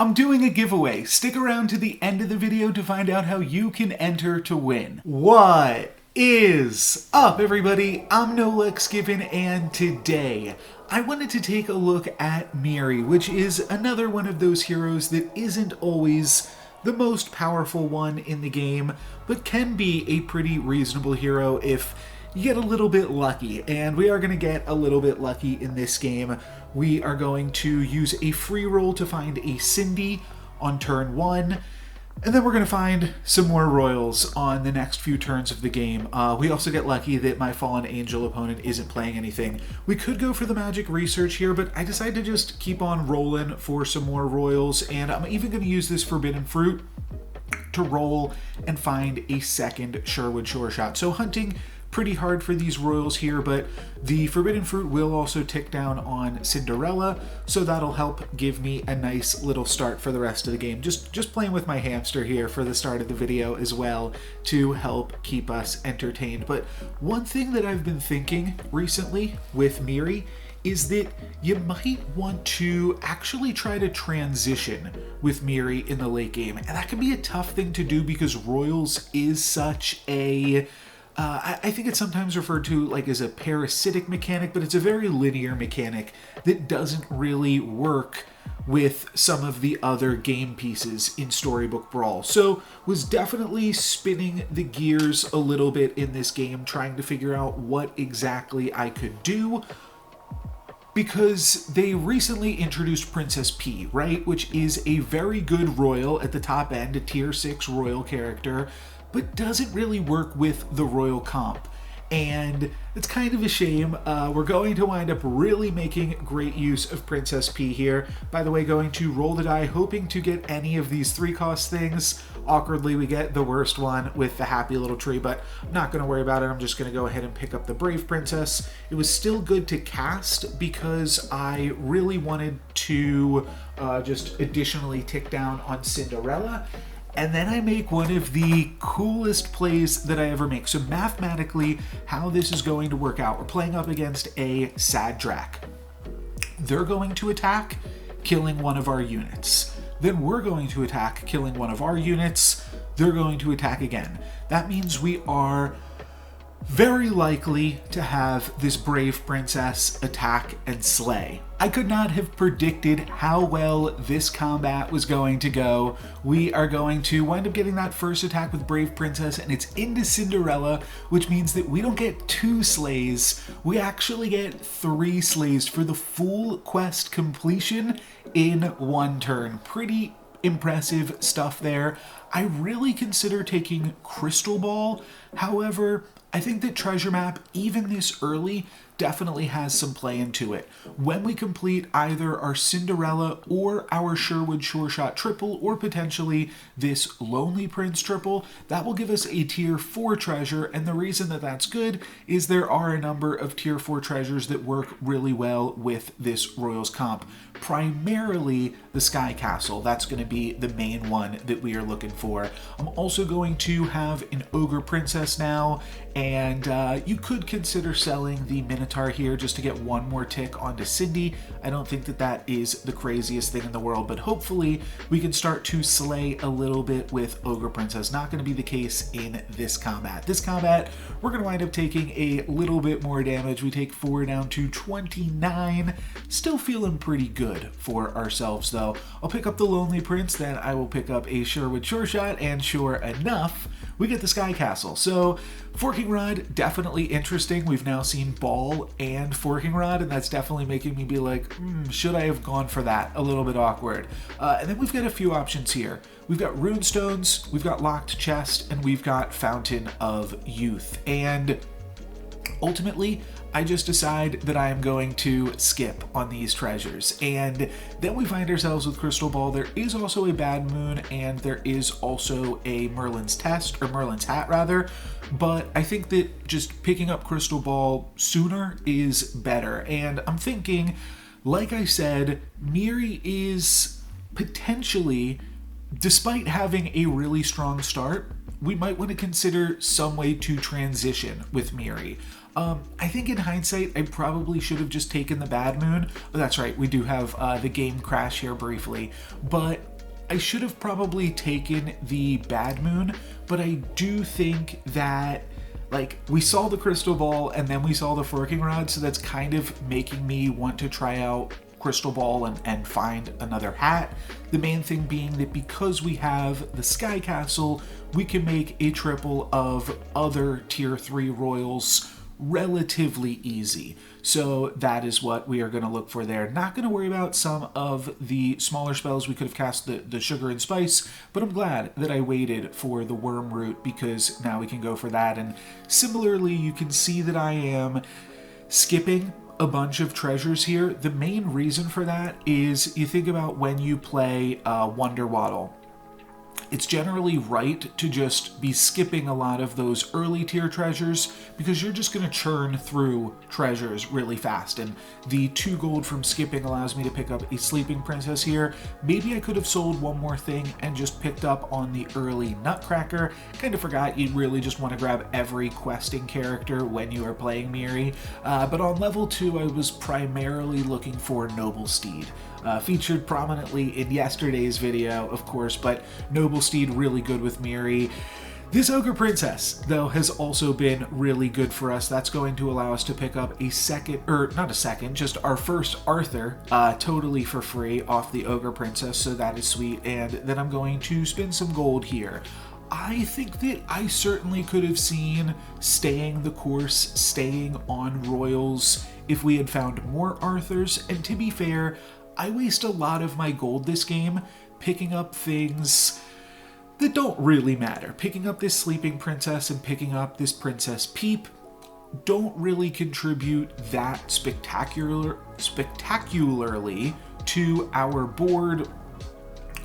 I'm doing a giveaway. Stick around to the end of the video to find out how you can enter to win. What is up, everybody? I'm NoLexGiven, and today I wanted to take a look at Miri, which is another one of those heroes that isn't always the most powerful one in the game, but can be a pretty reasonable hero if you get a little bit lucky, and we are going to get a little bit lucky in this game. We are going to use a free roll to find a Cindy on turn 1, and then we're going to find some more royals on the next few turns of the game. We also get lucky that my Fallen Angel opponent isn't playing anything. We could go for the magic research here, but I decided to just keep on rolling for some more royals, and I'm even going to use this forbidden fruit to roll and find a second Sherwood Sure Shot. So hunting pretty hard for these royals here, but the forbidden fruit will also tick down on Cinderella, so that'll help give me a nice little start for the rest of the game. Just playing with my hamster here for the start of the video as well to help keep us entertained. But one thing that I've been thinking recently with Miri is that you might want to actually try to transition with Miri in the late game, and that can be a tough thing to do because royals is such a I think it's sometimes referred to like as a parasitic mechanic, but it's a very linear mechanic that doesn't really work with some of the other game pieces in Storybook Brawl. So was definitely spinning the gears a little bit in this game, trying to figure out what exactly I could do, because they recently introduced Princess P, right? Which is a very good royal at the top end, a tier 6 royal character, but doesn't really work with the royal comp. And it's kind of a shame. We're going to wind up really making great use of Princess P here. By the way, going to roll the die, hoping to get any of these 3-cost things. Awkwardly, we get the worst one with the happy little tree, but I'm not going to worry about it. I'm just going to go ahead and pick up the Brave Princess. It was still good to cast because I really wanted to just additionally tick down on Cinderella. And then I make one of the coolest plays that I ever make. So mathematically, how this is going to work out, we're playing up against a Sad Drac. They're going to attack, killing one of our units. Then we're going to attack, killing one of our units. They're going to attack again. That means we are very likely to have this Brave Princess attack and slay. I could not have predicted how well this combat was going to go. We are going to wind up getting that first attack with Brave Princess, and it's into Cinderella, which means that we don't get 2 slays. We actually get 3 slays for the full quest completion in 1 turn. Pretty impressive stuff there. I really consider taking Crystal Ball. However, I think that Treasure Map, even this early, definitely has some play into it. When we complete either our Cinderella or our Sherwood Sure Shot triple, or potentially this Lonely Prince triple, that will give us a tier 4 treasure, and the reason that that's good is there are a number of tier 4 treasures that work really well with this Royals comp. Primarily the Sky Castle, that's going to be the main one that we are looking for. I'm also going to have an Ogre Princess now, and you could consider selling the Minotaur here just to get one more tick onto Cindy. I don't think that that is the craziest thing in the world, but hopefully we can start to slay a little bit with Ogre Princess. Not going to be the case in this combat. This combat, we're going to wind up taking a little bit more damage. We take 4 down to 29. Still feeling pretty good for ourselves, though. I'll pick up the Lonely Prince, then I will pick up a Sherwood Sure Shot, and sure enough, we get the Sky Castle. So Forking Rod, definitely interesting. We've now seen Ball and Forking Rod, and that's definitely making me be like, should I have gone for that? A little bit awkward. And then we've got a few options here. We've got Runestones, we've got Locked Chest, and we've got Fountain of Youth. And ultimately, I just decide that I am going to skip on these treasures. And then we find ourselves with Crystal Ball. There is also a Bad Moon, and there is also a Merlin's Test, or Merlin's Hat rather. But I think that just picking up Crystal Ball sooner is better. And I'm thinking, like I said, Miri is potentially, despite having a really strong start, we might want to consider some way to transition with Miri. I think in hindsight, I probably should have just taken the Bad Moon. Oh, that's right, we do have the game crash here briefly. But I should have probably taken the Bad Moon, but I do think that, like, we saw the Crystal Ball and then we saw the Forking Rod, so that's kind of making me want to try out Crystal Ball and find another hat. The main thing being that because we have the Sky Castle, we can make a triple of other tier 3 royals relatively easy. So that is what we are going to look for there. Not going to worry about some of the smaller spells. We could have cast the Sugar and Spice, but I'm glad that I waited for the Worm Root because now we can go for that. And similarly, you can see that I am skipping a bunch of treasures here. The main reason for that is you think about when you play Wonder Waddle. It's generally right to just be skipping a lot of those early tier treasures because you're just going to churn through treasures really fast. And the 2 gold from skipping allows me to pick up a Sleeping Princess here. Maybe I could have sold one more thing and just picked up on the early Nutcracker. Kind of forgot you really just want to grab every questing character when you are playing Miri. But on level 2, I was primarily looking for Noble Steed. Featured prominently in yesterday's video, of course, but Noble Steed really good with Miri. This Ogre Princess, though, has also been really good for us. That's going to allow us to pick up a second, or not a second, just our first Arthur, totally for free off the Ogre Princess, so that is sweet. And then I'm going to spend some gold here. I think that I certainly could have seen staying the course, staying on Royals, if we had found more Arthurs, and to be fair, I waste a lot of my gold this game picking up things that don't really matter. Picking up this Sleeping Princess and picking up this Princess Peep don't really contribute that spectacularly to our board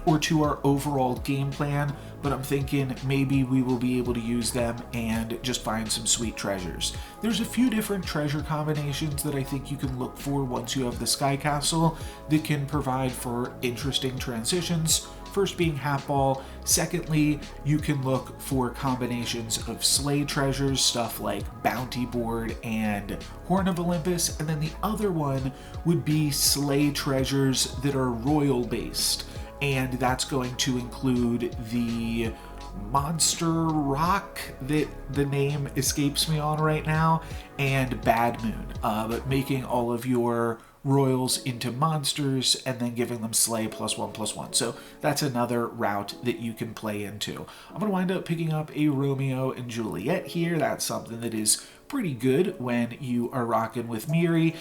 or to our overall game plan, but I'm thinking maybe we will be able to use them and just find some sweet treasures. There's a few different treasure combinations that I think you can look for once you have the Sky Castle that can provide for interesting transitions. First being Hat Ball. Secondly, you can look for combinations of Slay treasures, stuff like Bounty Board and Horn of Olympus, and then the other one would be Slay treasures that are royal based. And that's going to include the Monster Rock that the name escapes me on right now, and Bad Moon, but making all of your royals into monsters and then giving them Slay +1/+1. So that's another route that you can play into. I'm going to wind up picking up a Romeo and Juliet here. That's something that is pretty good when you are rocking with Miri.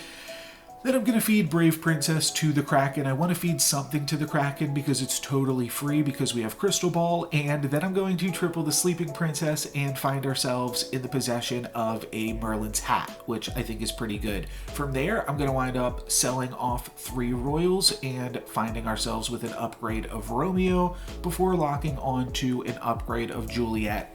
Then I'm going to feed Brave Princess to the Kraken. I want to feed something to the Kraken because it's totally free because we have Crystal Ball. And then I'm going to triple the Sleeping Princess and find ourselves in the possession of a Merlin's hat, which I think is pretty good. From there, I'm going to wind up selling off 3 Royals and finding ourselves with an upgrade of Romeo before locking on to an upgrade of Juliet.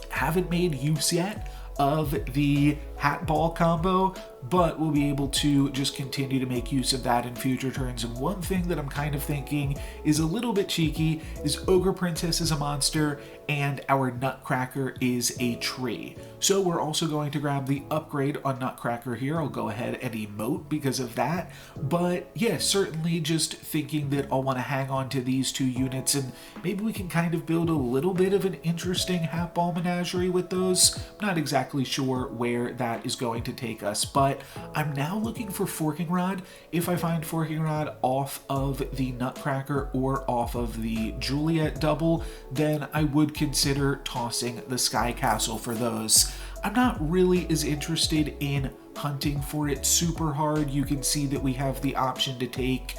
Haven't made use yet of the Hat Ball combo, but we'll be able to just continue to make use of that in future turns. And one thing that I'm kind of thinking is a little bit cheeky is Ogre Princess is a monster and our Nutcracker is a tree. So we're also going to grab the upgrade on Nutcracker here. I'll go ahead and emote because of that. But yeah, certainly just thinking that I'll want to hang on to these 2 units and maybe we can kind of build a little bit of an interesting Hat Ball menagerie with those. I'm not exactly sure where that is going to take us, but I'm now looking for Forking Rod. If I find Forking Rod off of the Nutcracker or off of the Juliet double, then I would consider tossing the Sky Castle for those. I'm not really as interested in hunting for it super hard. You can see that we have the option to take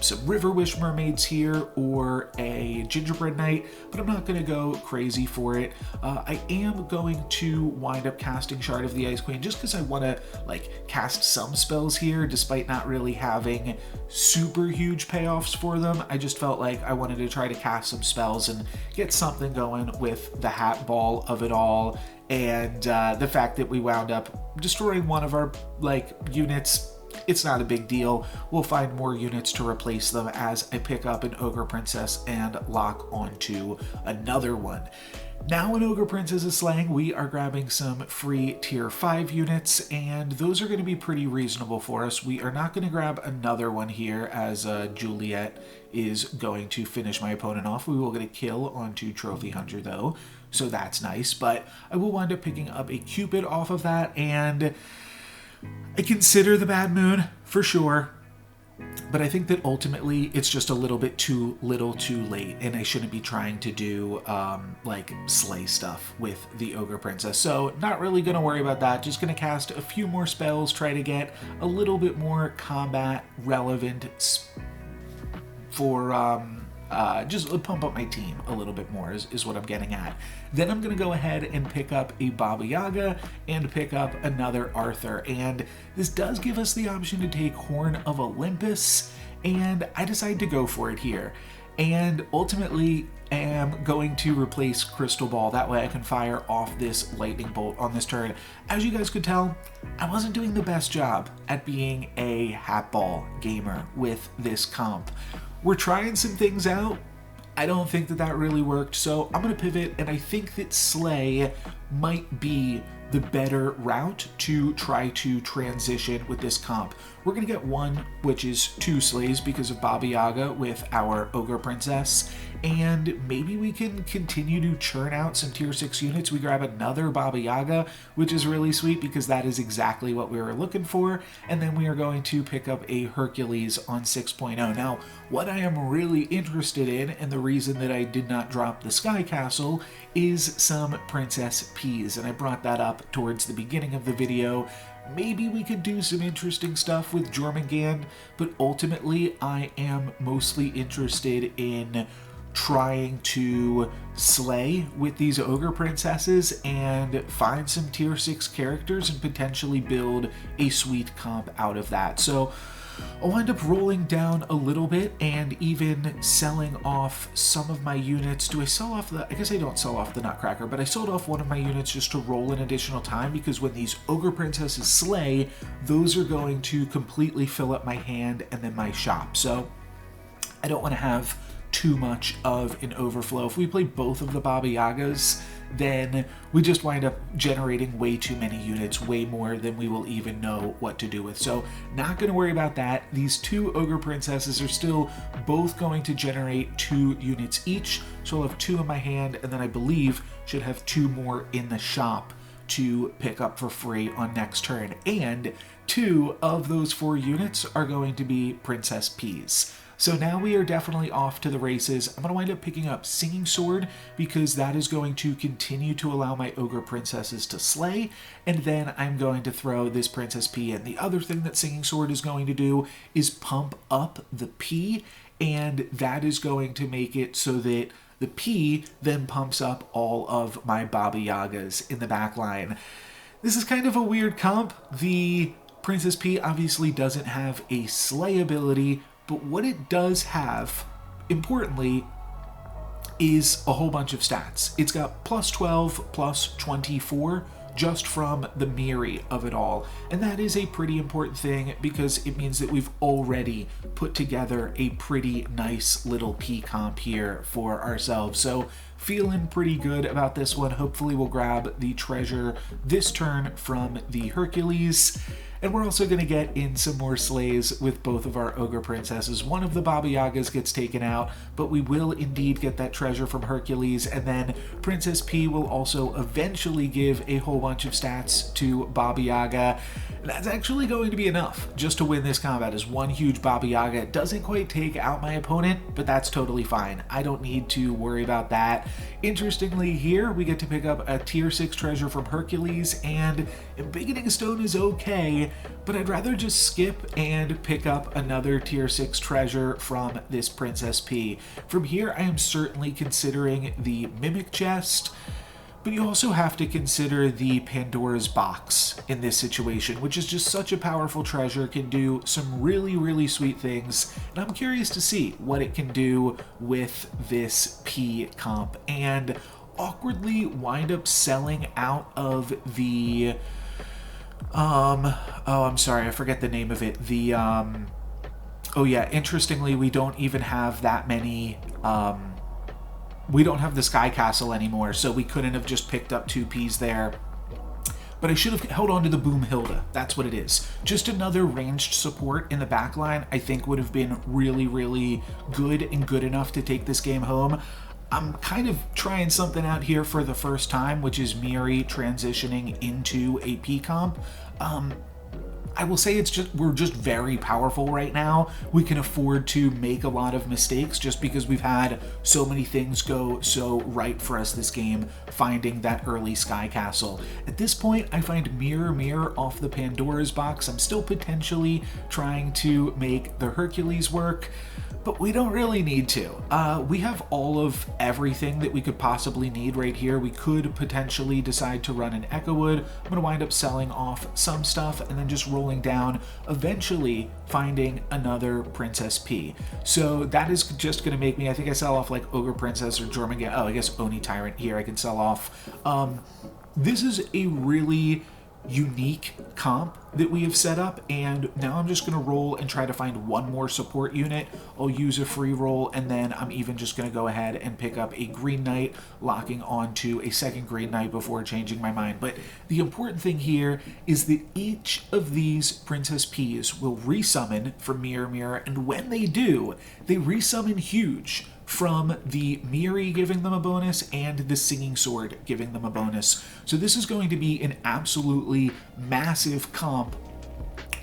some River Wish Mermaids here or a Gingerbread Knight, but I'm not going to go crazy for it. I am going to wind up casting Shard of the Ice Queen just because I want to like cast some spells here despite not really having super huge payoffs for them. I just felt like I wanted to try to cast some spells and get something going with the Hat Ball of it all. And the fact that we wound up destroying one of our like units it's not a big deal. We'll find more units to replace them as I pick up an Ogre Princess and lock onto another one. Now in Ogre Princess's slang, we are grabbing some free tier 5 units, and those are going to be pretty reasonable for us. We are not going to grab another one here as Juliet is going to finish my opponent off. We will get a kill onto Trophy Hunter though, so that's nice, but I will wind up picking up a Cupid off of that, and I consider the Bad Moon for sure. But I think that ultimately it's just a little bit too little too late, and I shouldn't be trying to do like slay stuff with the Ogre Princess. So not really going to worry about that. Just going to cast a few more spells, try to get a little bit more combat relevant for just pump up my team a little bit more is what I'm getting at. Then I'm going to go ahead and pick up a Baba Yaga and pick up another Arthur. And this does give us the option to take Horn of Olympus, and I decide to go for it here. And ultimately am going to replace Crystal Ball. That way I can fire off this lightning bolt on this turn. As you guys could tell, I wasn't doing the best job at being a hat ball gamer with this comp. We're trying some things out. I don't think that that really worked, so I'm going to pivot, and I think that Slay might be the better route to try to transition with this comp. We're going to get one, which is 2 Slays because of Baba Yaga with our Ogre Princess, and maybe we can continue to churn out some tier 6 units. We grab another Baba Yaga, which is really sweet because that is exactly what we were looking for, and then we are going to pick up a Hercules on 6.0. Now, what I am really interested in, and the reason that I did not drop the Sky Castle, is some Princess Peas, and I brought that up towards the beginning of the video. Maybe we could do some interesting stuff with Jormungand, but ultimately I am mostly interested in trying to slay with these Ogre Princesses and find some tier 6 characters and potentially build a sweet comp out of that. So I'll wind up rolling down a little bit and even selling off some of my units. Do I sell off the... I guess I don't sell off the Nutcracker, but I sold off one of my units just to roll an additional time, because when these Ogre Princesses slay, those are going to completely fill up my hand and then my shop. So I don't want to have too much of an overflow. If we play both of the Baba Yagas, then we just wind up generating way too many units, way more than we will even know what to do with. So not going to worry about that. These 2 Ogre Princesses are still both going to generate 2 units each, so I'll have 2 in my hand, and then I believe should have 2 more in the shop to pick up for free on next turn. And 2 of those 4 units are going to be Princess Peas. So now we are definitely off to the races. I'm going to wind up picking up Singing Sword because that is going to continue to allow my Ogre Princesses to slay, and then I'm going to throw this Princess P in. The other thing that Singing Sword is going to do is pump up the P, and that is going to make it so that the P then pumps up all of my Baba Yagas in the back line. This is kind of a weird comp. The Princess P obviously doesn't have a slay ability, but what it does have, importantly, is a whole bunch of stats. It's got plus 12, plus 24, just from the Miri of it all. And that is a pretty important thing because it means that we've already put together a pretty nice little P comp here for ourselves. So feeling pretty good about this one. Hopefully we'll grab the treasure this turn from the Hercules. And we're also going to get in some more slays with both of our Ogre Princesses. One of the Baba Yagas gets taken out, but we will indeed get that treasure from Hercules, and then Princess P will also eventually give a whole bunch of stats to Baba Yaga. That's actually going to be enough just to win this combat, as one huge Baba Yaga. It doesn't quite take out my opponent, but that's totally fine. I don't need to worry about that. Interestingly, here we get to pick up a tier 6 treasure from Hercules, and Embiggening Stone is okay, but I'd rather just skip and pick up another tier 6 treasure from this Princess P. From here, I am certainly considering the Mimic Chest, but you also have to consider the Pandora's Box in this situation, which is just such a powerful treasure, can do some really, really sweet things, and I'm curious to see what it can do with this P comp, and awkwardly wind up selling out of the Oh, I'm sorry, I forget the name of it. Oh yeah, interestingly, we don't even have that many, we don't have the Sky Castle anymore, so we couldn't have just picked up 2 Ps there. But I should have held on to the Boom Hilda. That's what it is. Just another ranged support in the backline, I think would have been really, really good and good enough to take this game home. I'm kind of trying something out here for the first time, which is Miri transitioning into a P comp. I will say we're just very powerful right now. We can afford to make a lot of mistakes just because we've had so many things go so right for us this game, finding that early Sky Castle. At this point, I find Mirror Mirror off the Pandora's box. I'm still potentially trying to make the Hercules work, but we don't really need to. We have all of everything that we could possibly need right here. We could potentially decide to run an Echowood. I'm going to wind up selling off some stuff and then just rolling down, eventually finding another Princess P. So that is just going to make me, I think I sell off like Ogre Princess or Jormungand. Oh, I guess Oni Tyrant here I can sell off. This is a really unique comp that we have set up, and now I'm just going to roll and try to find one more support unit. I'll use a free roll, and then I'm even just going to go ahead and pick up a Green Knight, locking onto a second Green Knight before changing my mind. But the important thing here is that each of these Princess Ps will resummon from Mirror Mirror, and when they do, they resummon huge from the Miri giving them a bonus and the Singing Sword giving them a bonus. So this is going to be an absolutely massive comp,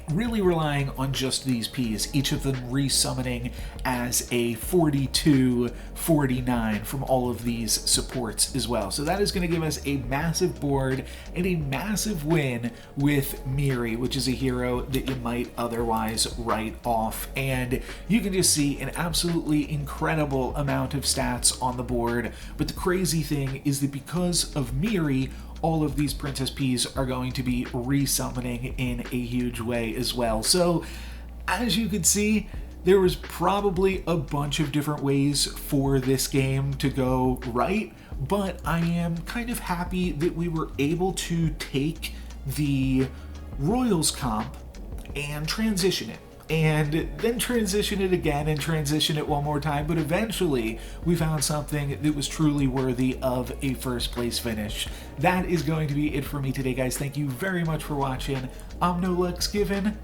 really relying on just these Ps, each of them resummoning as a 42-49 from all of these supports as well. So that is going to give us a massive board and a massive win with Miri, which is a hero that you might otherwise write off. And you can just see an absolutely incredible amount of stats on the board. But the crazy thing is that because of Miri, all of these Princess Ps are going to be resummoning in a huge way as well. So, as you can see, there was probably a bunch of different ways for this game to go right, but I am kind of happy that we were able to take the Royals comp and transition it, and then transition it again and transition it one more time, but eventually we found something that was truly worthy of a first place finish. That is going to be it for me today, guys. Thank you very much for watching. I'm No Lux Given.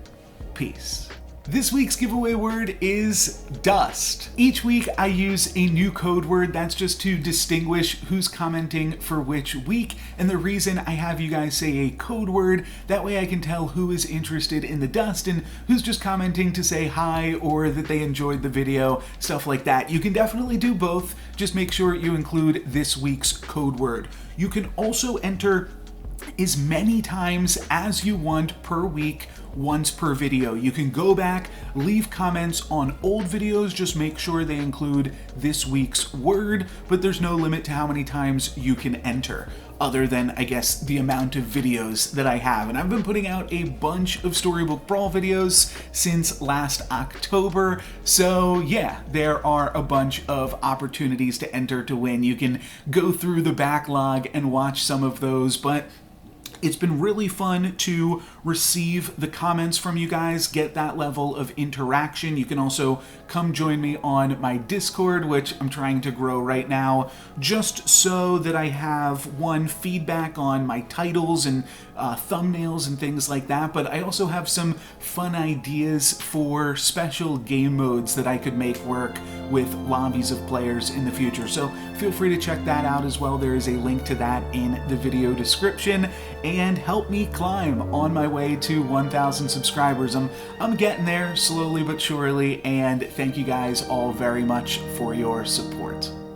Peace. This week's giveaway word is dust. Each week I use a new code word. That's just to distinguish who's commenting for which week. And the reason I have you guys say a code word, that way I can tell who is interested in the dust and who's just commenting to say hi or that they enjoyed the video, stuff like that. You can definitely do both. Just make sure you include this week's code word. You can also enter as many times as you want per week, once per video. You can go back, leave comments on old videos, just make sure they include this week's word, but there's no limit to how many times you can enter, other than, I guess, the amount of videos that I have. And I've been putting out a bunch of Storybook Brawl videos since last October, so yeah, there are a bunch of opportunities to enter to win. You can go through the backlog and watch some of those, but it's been really fun to receive the comments from you guys, get that level of interaction. You can also come join me on my Discord, which I'm trying to grow right now, just so that I have, one, feedback on my titles and thumbnails and things like that, but I also have some fun ideas for special game modes that I could make work with lobbies of players in the future. So feel free to check that out as well. There is a link to that in the video description. And help me climb on my way to 1,000 subscribers. I'm getting there slowly but surely, and thank you guys all very much for your support.